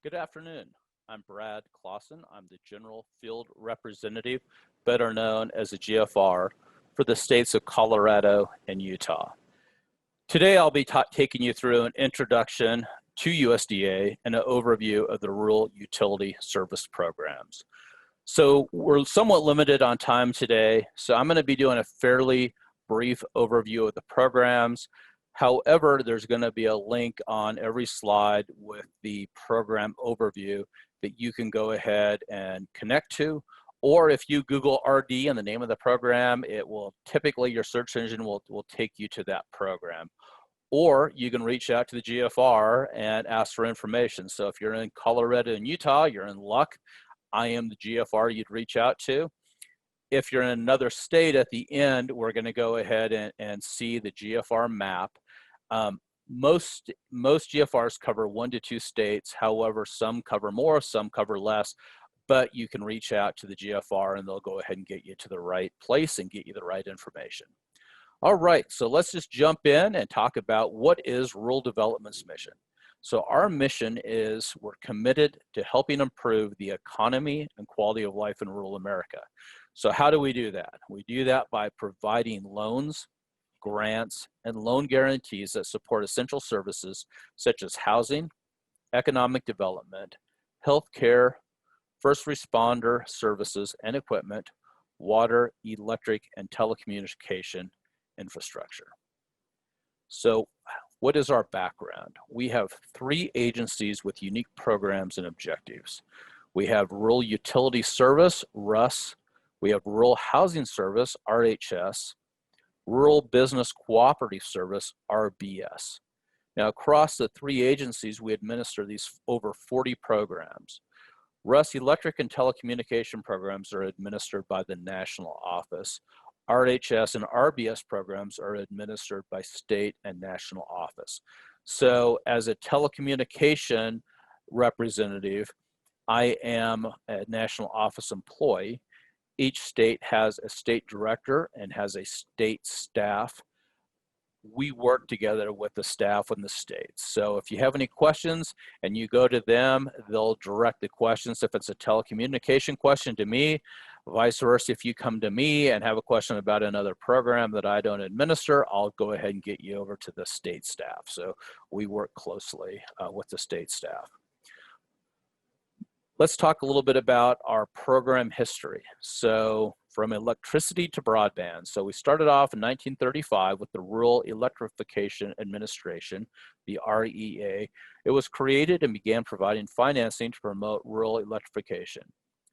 Good afternoon. I'm Brad Clausen. I'm the General Field Representative, better known as the GFR, for the states of Colorado and Utah. Today I'll be taking you through an introduction to USDA and an overview of the Rural Utility Service Programs. So we're somewhat limited on time today, so I'm going to be doing a fairly brief overview of the programs. However, there's going to be a link on every slide with the program overview that you can go ahead and connect to. Or if you Google RD and the name of the program, it will typically, your search engine will take you to that program. Or you can reach out to the GFR and ask for information. So if you're in Colorado and Utah, you're in luck. I am the GFR you'd reach out to. If you're in another state, at the end, we're going to go ahead and see the GFR map. Most GFRs cover 1 to 2 states. However, some cover more, some cover less, but you can reach out to the GFR and they'll go ahead and get you to the right place and get you the right information. All right, so let's just jump in and talk about what is Rural Development's mission. So our mission is we're committed to helping improve the economy and quality of life in rural America. So how do we do that? We do that by providing loans, grants, and loan guarantees that support essential services such as housing, economic development, healthcare, first responder services and equipment, water, electric, and telecommunication infrastructure. So what is our background? We have 3 agencies with unique programs and objectives. We have Rural Utility Service, RUS. We have Rural Housing Service, RHS. Rural Business Cooperative Service, RBS. Now, across the 3 agencies, we administer these over 40 programs. RUS electric and telecommunication programs are administered by the national office. RHS and RBS programs are administered by state and national office. So as a telecommunication representative, I am a national office employee. Each state has a state director and has a state staff. We work together with the staff in the states. So if you have any questions and you go to them, they'll direct the questions. If it's a telecommunication question to me, vice versa, if you come to me and have a question about another program that I don't administer, I'll go ahead and get you over to the state staff. So we work closely with the state staff. Let's talk a little bit about our program history. So from electricity to broadband. So we started off in 1935 with the Rural Electrification Administration, the REA. It was created and began providing financing to promote rural electrification.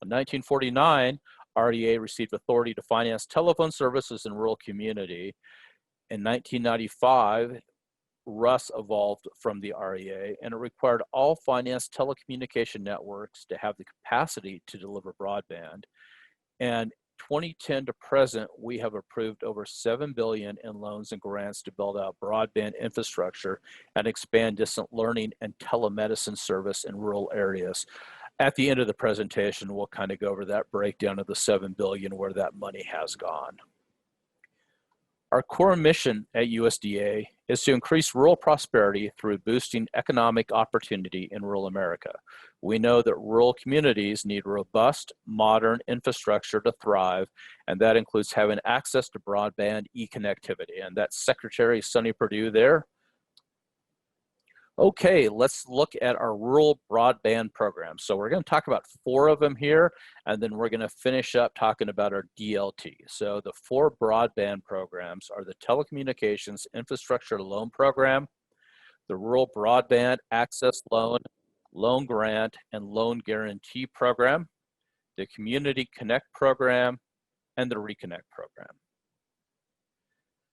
In 1949, REA received authority to finance telephone services in rural community. In 1995, RUS evolved from the REA, and it required all financed telecommunication networks to have the capacity to deliver broadband. And 2010 to present, we have approved over $7 billion in loans and grants to build out broadband infrastructure and expand distant learning and telemedicine service in rural areas. At the end of the presentation, we'll kind of go over that breakdown of the $7 billion, where that money has gone. Our core mission at USDA is to increase rural prosperity through boosting economic opportunity in rural America. We know that rural communities need robust, modern infrastructure to thrive, and that includes having access to broadband e-connectivity. And that's Secretary Sonny Perdue there. Okay, let's look at our rural broadband program. So we're going to talk about 4 of them here, and then we're going to finish up talking about our DLT. So the 4 broadband programs are the Telecommunications Infrastructure Loan Program, the Rural Broadband Access Loan, Loan Grant, and Loan Guarantee Program, the Community Connect Program, and the Reconnect Program.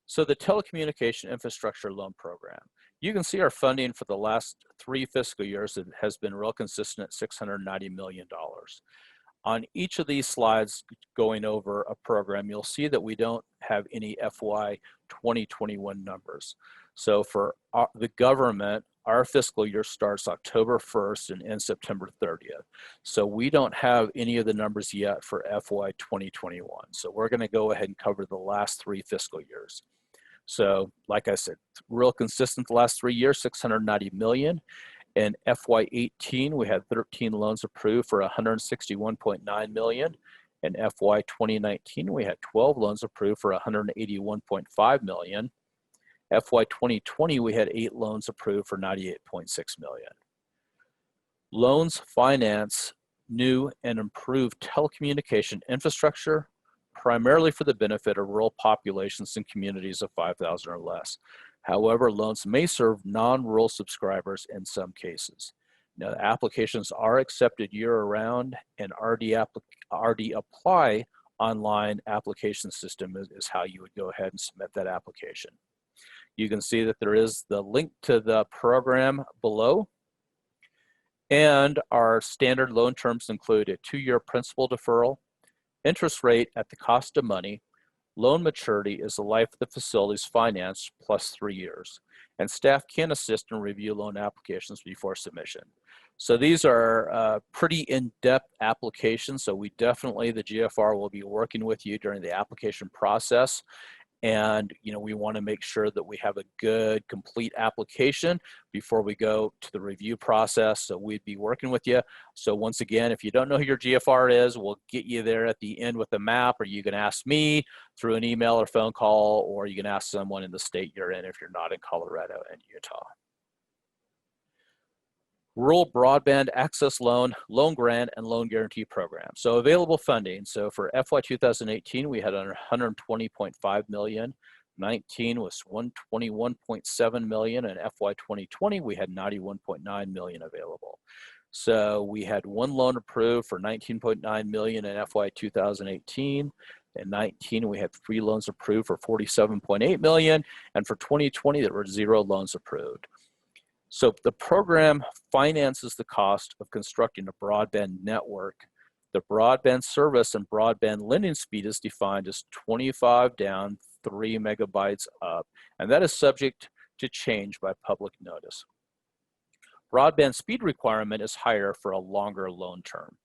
So the Telecommunication Infrastructure Loan Program. You can see our funding for the last 3 fiscal years has been real consistent at $690 million. On each of these slides going over a program, you'll see that we don't have any FY 2021 numbers. So for the government, our fiscal year starts October 1st and ends September 30th. So we don't have any of the numbers yet for FY 2021. So we're going to go ahead and cover the last 3 fiscal years. So like I said, real consistent the last 3 years, $690 million. In FY18, we had 13 loans approved for $161.9 million. In FY 2019, we had 12 loans approved for $181.5 million. FY 2020, we had 8 loans approved for $98.6 million. Loans finance new and improved telecommunication infrastructure, primarily for the benefit of rural populations and communities of 5,000 or less. However, loans may serve non-rural subscribers in some cases. Now, applications are accepted year-round, and RD Apply online application system is how you would go ahead and submit that application. You can see that there is the link to the program below. And our standard loan terms include a 2-year principal deferral, interest rate at the cost of money, loan maturity is the life of the facility's finance plus 3 years, and staff can assist and review loan applications before submission. So these are pretty in-depth applications, so we definitely, the GFR will be working with you during the application process. And we want to make sure that we have a good, complete application before we go to the review process. So we'd be working with you. So once again, if you don't know who your GFR is, we'll get you there at the end with a map, or you can ask me through an email or phone call, or you can ask someone in the state you're in if you're not in Colorado and Utah. Rural Broadband Access Loan, Loan Grant, and Loan Guarantee Program. So available funding. So for FY 2018, we had $120.5 million. 19 was $121.7 million, and FY 2020, we had $91.9 million available. So we had 1 loan approved for $19.9 million in FY 2018. In 19, we had 3 loans approved for $47.8 million, and for 2020, there were 0 loans approved. So the program finances the cost of constructing a broadband network. The broadband service and broadband lending speed is defined as 25 down, 3 megabytes up, and that is subject to change by public notice. Broadband speed requirement is higher for a longer loan term.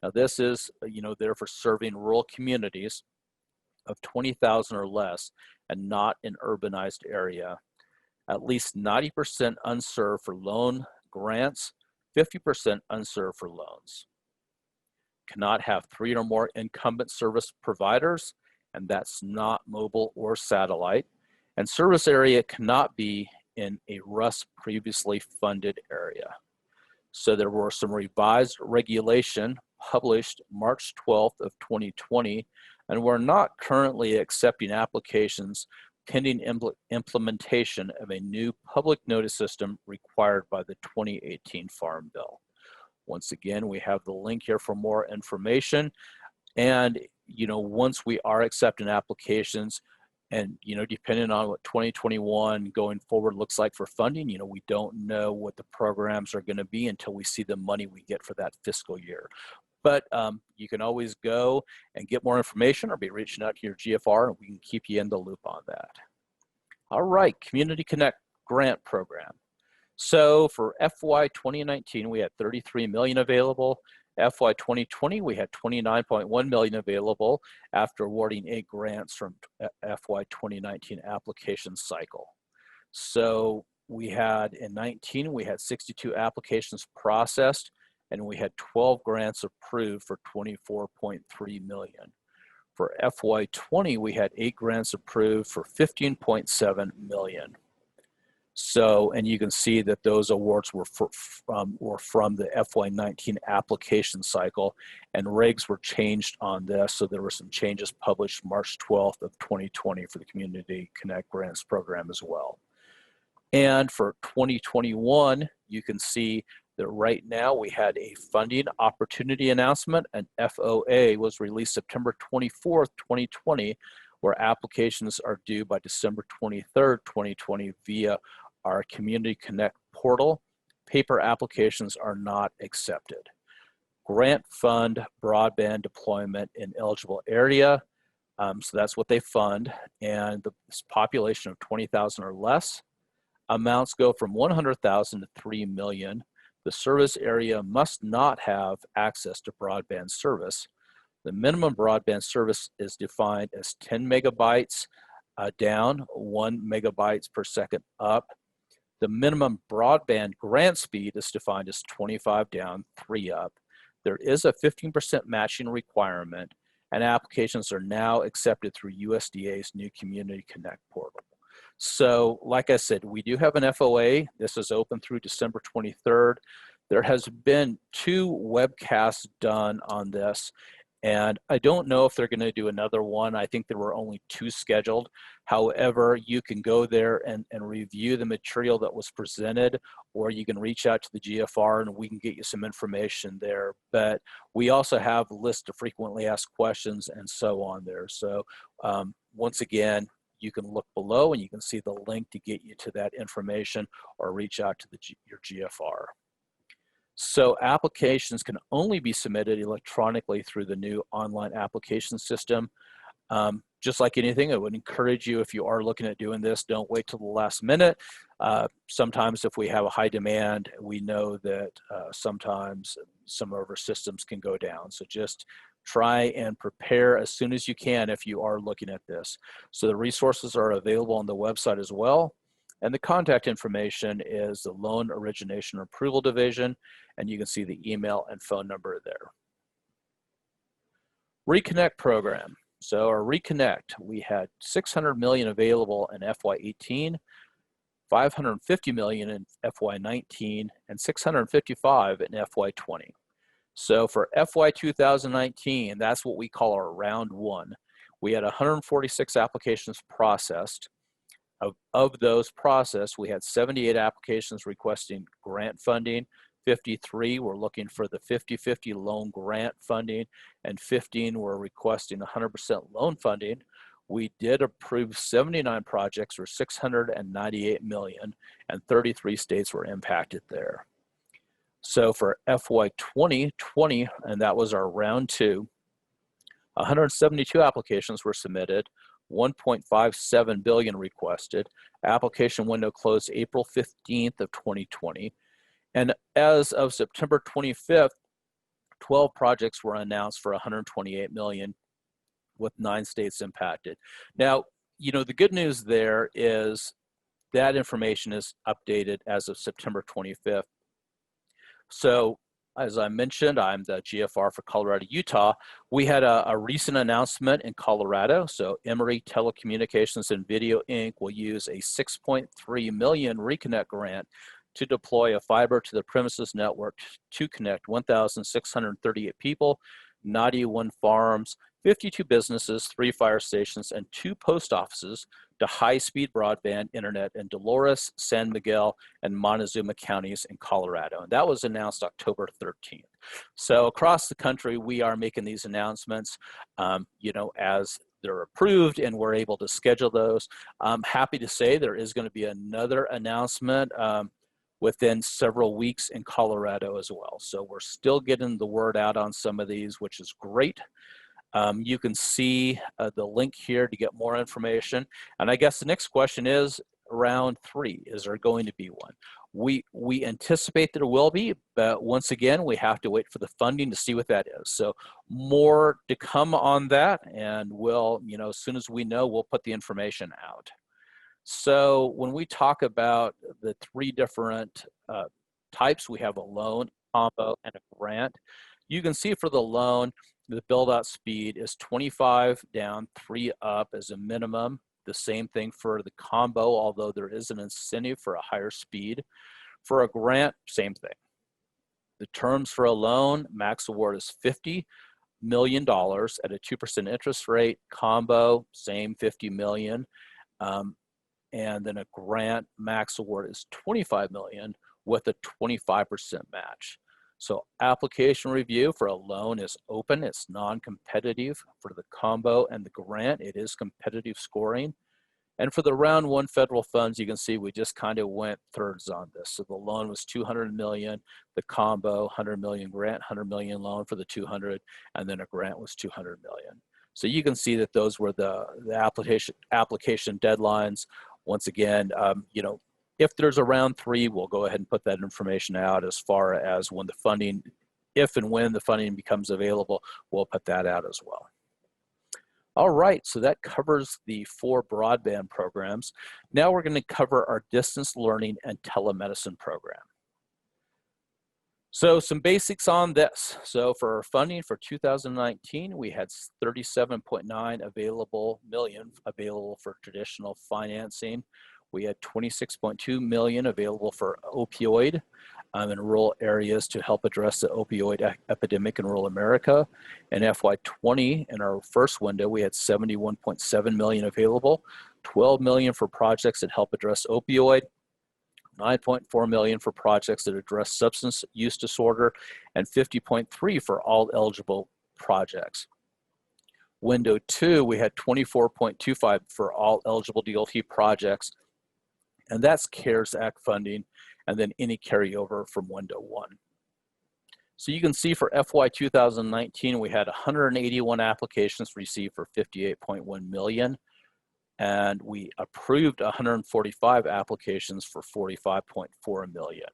Now this is, there for serving rural communities of 20,000 or less and not an urbanized area. At least 90% unserved for loan grants, 50% unserved for loans. Cannot have 3 or more incumbent service providers, and that's not mobile or satellite. And service area cannot be in a RUS previously funded area. So there were some revised regulation published March 12th of 2020, and we're not currently accepting applications pending implementation of a new public notice system required by the 2018 Farm Bill. Once again, we have the link here for more information. And, once we are accepting applications, and, depending on what 2021 going forward looks like for funding, we don't know what the programs are going to be until we see the money we get for that fiscal year. But you can always go and get more information or be reaching out to your GFR, and we can keep you in the loop on that. All right, Community Connect Grant Program. So for FY 2019, we had $33 million available. FY 2020, we had $29.1 million available after awarding 8 grants from FY 2019 application cycle. So we had, in 19, we had 62 applications processed, and we had 12 grants approved for $24.3 million. For FY 20, we had 8 grants approved for $15.7 million. So, and you can see that those awards were from the FY 19 application cycle, and regs were changed on this. So there were some changes published March 12th of 2020 for the Community Connect Grants Program as well. And for 2021, you can see that right now we had a funding opportunity announcement. An FOA was released September 24th, 2020, where applications are due by December 23rd, 2020 via our Community Connect portal. Paper applications are not accepted. Grant fund broadband deployment in eligible area. So that's what they fund. And the population of 20,000 or less. Amounts go from 100,000 to 3 million. The service area must not have access to broadband service. The minimum broadband service is defined as 10 megabytes down, 1 megabytes per second up. The minimum broadband grant speed is defined as 25 down, 3 up. There is a 15% matching requirement, and applications are now accepted through USDA's new Community Connect portal. So, like I said, we do have an FOA. This is open through December 23rd. There has been 2 webcasts done on this, and I don't know if they're going to do another one. I think there were only 2 scheduled. However, you can go there and review the material that was presented, or you can reach out to the GFR and we can get you some information there. But we also have a list of frequently asked questions and so on there. So once again, you can look below and you can see the link to get you to that information, or reach out to your GFR. So applications can only be submitted electronically through the new online application system. Just like anything, I would encourage you, if you are looking at doing this, don't wait till the last minute. Sometimes if we have a high demand, we know that sometimes some of our systems can go down. So just try and prepare as soon as you can if you are looking at this. So the resources are available on the website as well. And the contact information is the Loan Origination Approval Division, and you can see the email and phone number there. Reconnect program. So our Reconnect, we had $600 million available in FY18, $550 million in FY19, and $655 in FY20. So for FY 2019, that's what we call our round 1. We had 146 applications processed. Of those processed, we had 78 applications requesting grant funding, 53 were looking for the 50-50 loan grant funding, and 15 were requesting 100% loan funding. We did approve 79 projects for $698 million, and 33 states were impacted there. So for FY 2020, and that was our round 2, 172 applications were submitted, 1.57 billion requested. Application window closed April 15th of 2020. And as of September 25th, 12 projects were announced for 128 million, with 9 states impacted. Now, you know, the good news there is that information is updated as of September 25th. So as I mentioned, I'm the GFR for Colorado, Utah. We had a recent announcement in Colorado. So Emory Telecommunications and Video Inc. will use a $6.3 million Reconnect grant to deploy a fiber to the premises network to connect 1,638 people, 91 farms, 52 businesses, 3 fire stations, and 2 post offices to high-speed broadband internet in Dolores, San Miguel, and Montezuma counties in Colorado. And that was announced October 13th. So across the country, we are making these announcements, you know, as they're approved and we're able to schedule those. I'm happy to say there is going to be another announcement within several weeks in Colorado as well. So we're still getting the word out on some of these, which is great. You can see the link here to get more information. And I guess the next question is round 3. Is there going to be one? We anticipate that there will be, but once again, we have to wait for the funding to see what that is. So more to come on that, and we'll, you know, as soon as we know, we'll put the information out. So when we talk about the 3 different types, we have a loan, combo, and a grant. You can see for the loan, the build-out speed is 25 down, 3 up as a minimum. The same thing for the combo, although there is an incentive for a higher speed. For a grant, same thing. The terms for a loan, max award is $50 million at a 2% interest rate. Combo, same, $50 million. And then a grant max award is $25 million with a 25% match. So application review for a loan is open, it's non-competitive. For the combo and the grant, it is competitive scoring. And for the round 1 federal funds, you can see we just kind of went thirds on this. So the loan was 200 million, the combo 100 million grant, 100 million loan for the 200, and then a grant was 200 million. So you can see that those were the application deadlines. Once again, you know, if there's a round 3, we'll go ahead and put that information out as far as when the funding, if and when the funding becomes available, we'll put that out as well. All right, so that covers the 4 broadband programs. Now we're going to cover our distance learning and telemedicine program. So some basics on this. So for our funding for 2019, we had 37.9 million available for traditional financing. We had 26.2 million available for opioid in rural areas to help address the opioid epidemic in rural America. In FY20, in our first window, we had 71.7 million available, 12 million for projects that help address opioid, 9.4 million for projects that address substance use disorder, and 50.3 for all eligible projects. Window 2, we had 24.25 for all eligible DLT projects, and that's CARES Act funding, and then any carryover from window 1. So you can see for FY 2019, we had 181 applications received for 58.1 million. And we approved 145 applications for 45.4 million.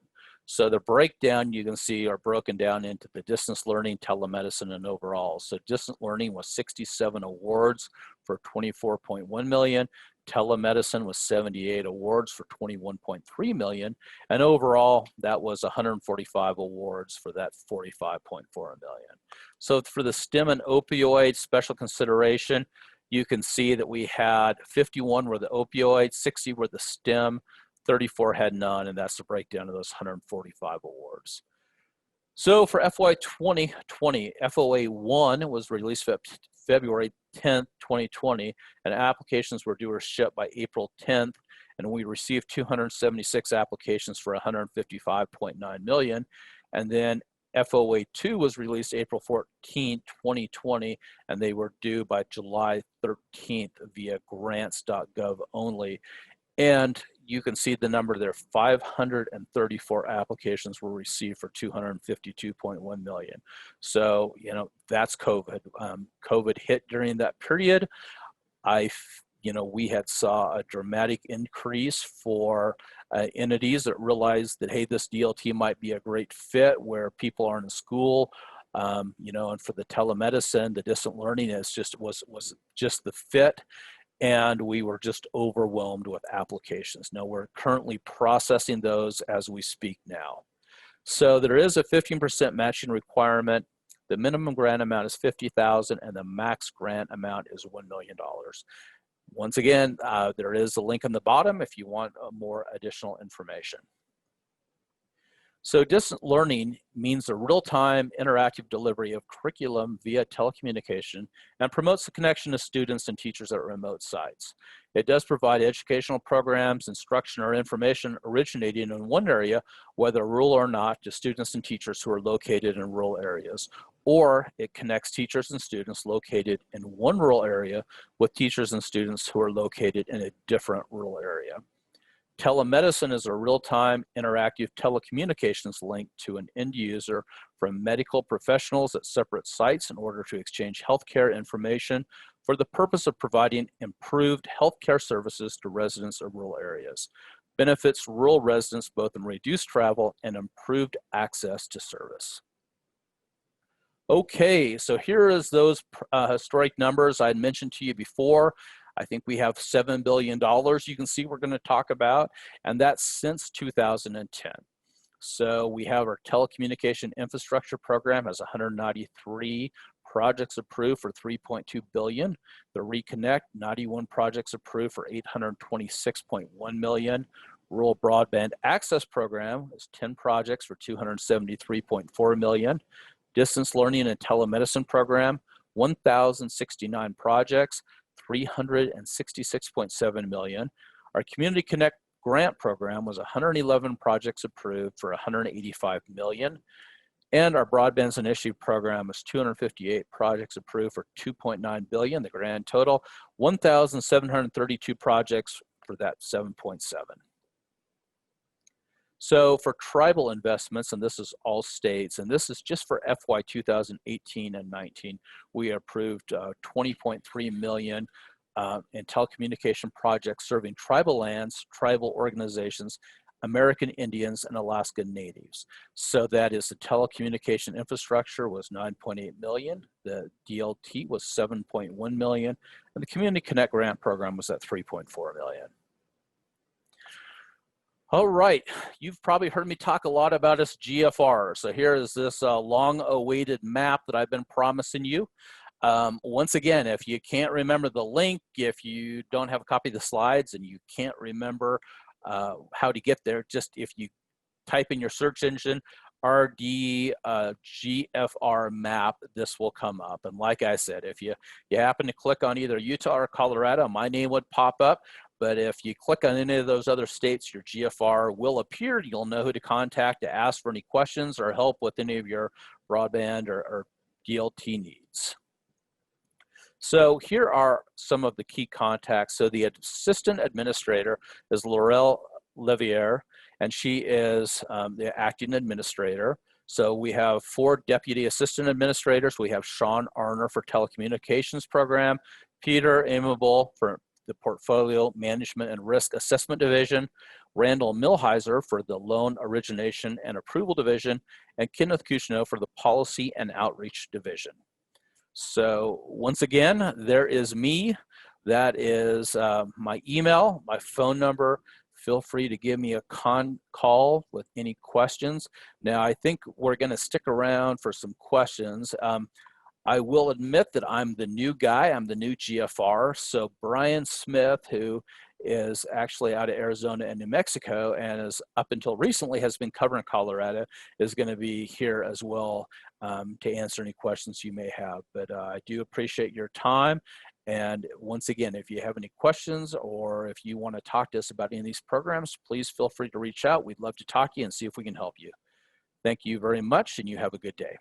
So the breakdown you can see are broken down into the distance learning, telemedicine, and overall. So distance learning was 67 awards for 24.1 million. Telemedicine was 78 awards for 21.3 million. And overall, that was 145 awards for that 45.4 million. So for the STEM and opioid special consideration, you can see that we had 51 were the opioids, 60 were the STEM, 34 had none, and that's the breakdown of those 145 awards. So for FY 2020, FOA 1 was released February 10th, 2020, and applications were due or shipped by April 10th, and we received 276 applications for 155.9 million. And then FOA 2 was released April 14, 2020, and they were due by July 13th via grants.gov only. And you can see the number there, 534 applications were received for 252.1 million. So, you know, that's COVID. COVID hit during that period. We had saw a dramatic increase for entities that realized that, hey, this DLT might be a great fit where people aren't in school, and for the telemedicine, the distant learning was just the fit, and we were just overwhelmed with applications. Now we're currently processing those as we speak now. So there is a 15% matching requirement. The minimum grant amount is $50,000, and the max grant amount is $1 million. Once again, there is a link on the bottom if you want more additional information. So distant learning means a real-time interactive delivery of curriculum via telecommunication and promotes the connection of students and teachers at remote sites. It does provide educational programs, instruction, or information originating in one area, whether rural or not, to students and teachers who are located in rural areas. Or it connects teachers and students located in one rural area with teachers and students who are located in a different rural area. Telemedicine is a real-time interactive telecommunications link to an end user from medical professionals at separate sites in order to exchange healthcare information for the purpose of providing improved healthcare services to residents of rural areas. Benefits rural residents both in reduced travel and improved access to service. Okay, so here is those historic numbers I had mentioned to you before. I think we have $7 billion you can see we're going to talk about, and that's since 2010. So we have our telecommunication infrastructure program has 193 projects approved for $3.2 billion. The Reconnect, 91 projects approved for $826.1 million. Rural Broadband Access Program is 10 projects for $273.4 million. Distance Learning and Telemedicine Program, 1,069 projects, $366.7 million. Our Community Connect grant program was 111 projects approved for $185 million. And our Broadband Initiative program was 258 projects approved for $2.9 billion, the grand total, 1,732 projects for that 7.7. So for tribal investments, and this is all states, and this is just for FY 2018 and 19, we approved 20.3 million in telecommunication projects serving tribal lands, tribal organizations, American Indians, and Alaska Natives. So that is the telecommunication infrastructure was 9.8 million, the DLT was 7.1 million, and the Community Connect grant program was at 3.4 million. All right, you've probably heard me talk a lot about this GFR. So here is this long-awaited map that I've been promising you. Once again, if you can't remember the link, if you don't have a copy of the slides and you can't remember how to get there, just if you type in your search engine, RD GFR map, this will come up. And like I said, if you happen to click on either Utah or Colorado, my name would pop up. But if you click on any of those other states, your GFR will appear. You'll know who to contact to ask for any questions or help with any of your broadband or DLT needs. So here are some of the key contacts. So the assistant administrator is Laurel Levier, and she is the acting administrator. So we have 4 deputy assistant administrators. We have Sean Arner for Telecommunications program, Peter Amable for the Portfolio Management and Risk Assessment Division, Randall Milheiser for the Loan Origination and Approval Division, and Kenneth Kushno for the Policy and Outreach Division. So once again, there is me. That is my email, my phone number. Feel free to give me a call with any questions. Now, I think we're going to stick around for some questions. I will admit that I'm the new guy. I'm the new GFR. So Brian Smith, who is actually out of Arizona and New Mexico and is up until recently has been covering Colorado, is going to be here as well to answer any questions you may have. But I do appreciate your time. And once again, if you have any questions or if you want to talk to us about any of these programs, please feel free to reach out. We'd love to talk to you and see if we can help you. Thank you very much, and you have a good day.